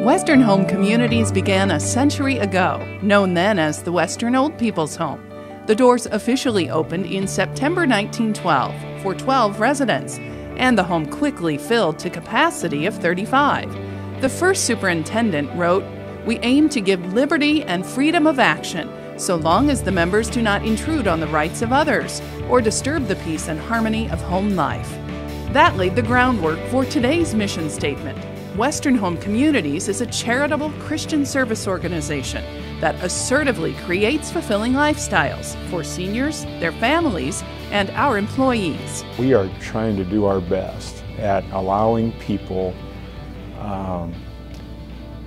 Western Home Communities began a century ago, known then as the Western Old People's Home. The doors officially opened in September 1912 for 12 residents, and the home quickly filled to capacity of 35. The first superintendent wrote, "We aim to give liberty and freedom of action, so long as the members do not intrude on the rights of others or disturb the peace and harmony of home life." That laid the groundwork for today's mission statement. Western Home Communities is a charitable Christian service organization that assertively creates fulfilling lifestyles for seniors, their families, and our employees. We are trying to do our best at allowing people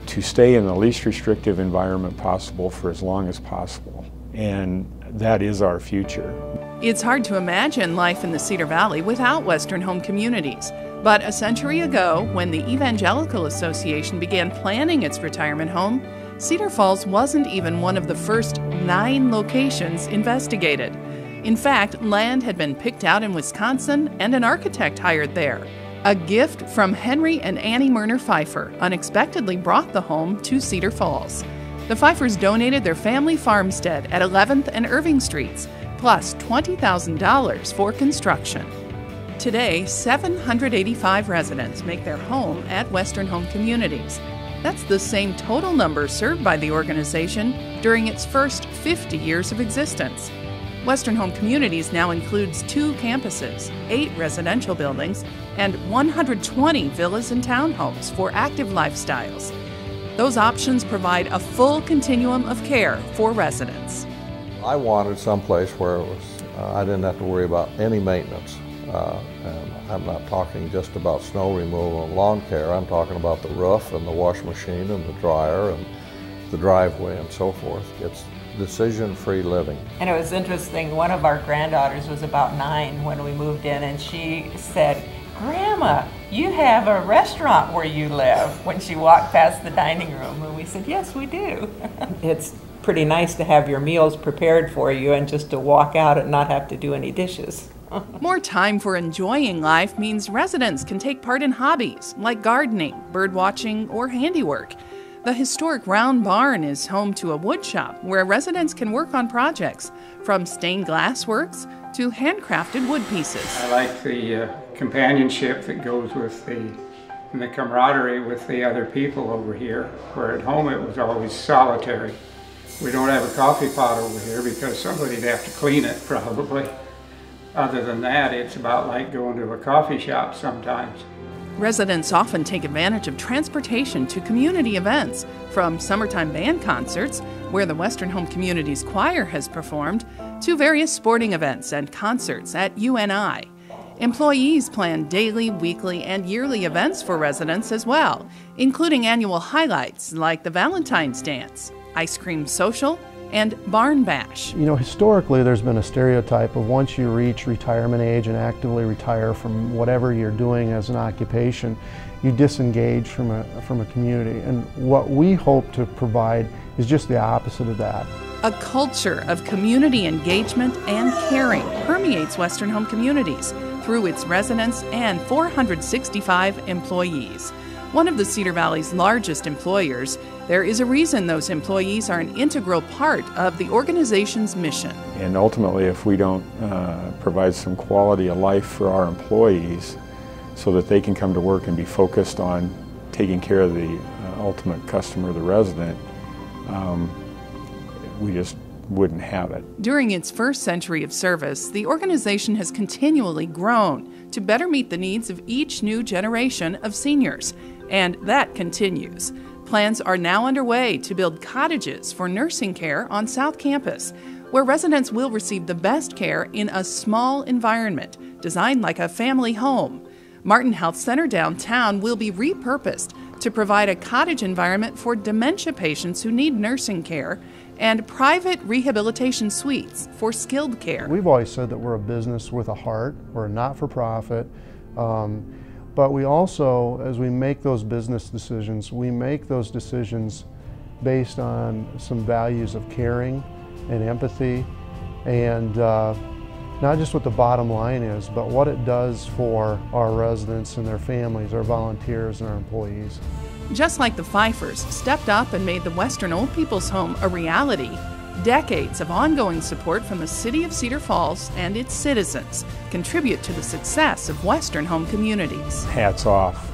to stay in the least restrictive environment possible for as long as possible, and that is our future. It's hard to imagine life in the Cedar Valley without Western Home Communities. But a century ago, when the Evangelical Association began planning its retirement home, Cedar Falls wasn't even one of the first 9 locations investigated. In fact, land had been picked out in Wisconsin and an architect hired there. A gift from Henry and Annie Myrner Pfeiffer unexpectedly brought the home to Cedar Falls. The Pfeiffers donated their family farmstead at 11th and Irving Streets, plus $20,000 for construction. Today, 785 residents make their home at Western Home Communities. That's the same total number served by the organization during its first 50 years of existence. Western Home Communities now includes 2 campuses, 8 residential buildings, and 120 villas and townhomes for active lifestyles. Those options provide a full continuum of care for residents. I wanted someplace where it was, I didn't have to worry about any maintenance. And I'm not talking just about snow removal and lawn care. I'm talking about the roof and the washing machine and the dryer and the driveway and so forth. It's decision-free living. And it was interesting, one of our granddaughters was about 9 when we moved in, and she said, "Grandma, you have a restaurant where you live," when she walked past the dining room. And we said, "Yes, we do." It's pretty nice to have your meals prepared for you and just to walk out and not have to do any dishes. More time for enjoying life means residents can take part in hobbies like gardening, bird watching, or handiwork. The historic Round Barn is home to a wood shop where residents can work on projects, from stained glass works to handcrafted wood pieces. I like the companionship that goes with and the camaraderie with the other people over here, where at home it was always solitary. We don't have a coffee pot over here because somebody'd have to clean it probably. Other than that, it's about like going to a coffee shop sometimes. Residents often take advantage of transportation to community events, from summertime band concerts, where the Western Home Communities Choir has performed, to various sporting events and concerts at UNI. Employees plan daily, weekly, and yearly events for residents as well, including annual highlights like the Valentine's Dance, Ice Cream Social, and Barn Bash. You know, historically there's been a stereotype of once you reach retirement age and actively retire from whatever you're doing as an occupation, you disengage from a community. And what we hope to provide is just the opposite of that. A culture of community engagement and caring permeates Western Home Communities through its residents and 465 employees. One of the Cedar Valley's largest employers, there is a reason those employees are an integral part of the organization's mission. And ultimately, if we don't provide some quality of life for our employees so that they can come to work and be focused on taking care of the ultimate customer, the resident, we just wouldn't have it. During its first century of service, the organization has continually grown to better meet the needs of each new generation of seniors, and that continues. Plans are now underway to build cottages for nursing care on South Campus, where residents will receive the best care in a small environment, designed like a family home. Martin Health Center downtown will be repurposed to provide a cottage environment for dementia patients who need nursing care, and private rehabilitation suites for skilled care. We've always said that we're a business with a heart, we're a not-for-profit, but we also, as we make those business decisions, we make those decisions based on some values of caring and empathy, and not just what the bottom line is, but what it does for our residents and their families, our volunteers and our employees. Just like the Pfeiffers stepped up and made the Western Old People's Home a reality, decades of ongoing support from the City of Cedar Falls and its citizens contribute to the success of Western Home Communities. Hats off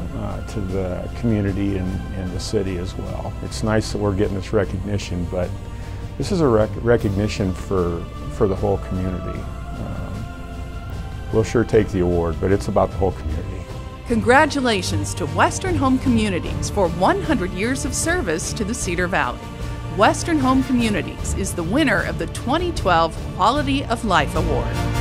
to the community and the city as well. It's nice that we're getting this recognition, but this is a recognition for the whole community. We'll sure take the award, but it's about the whole community. Congratulations to Western Home Communities for 100 years of service to the Cedar Valley. Western Home Communities is the winner of the 2012 Quality of Life Award.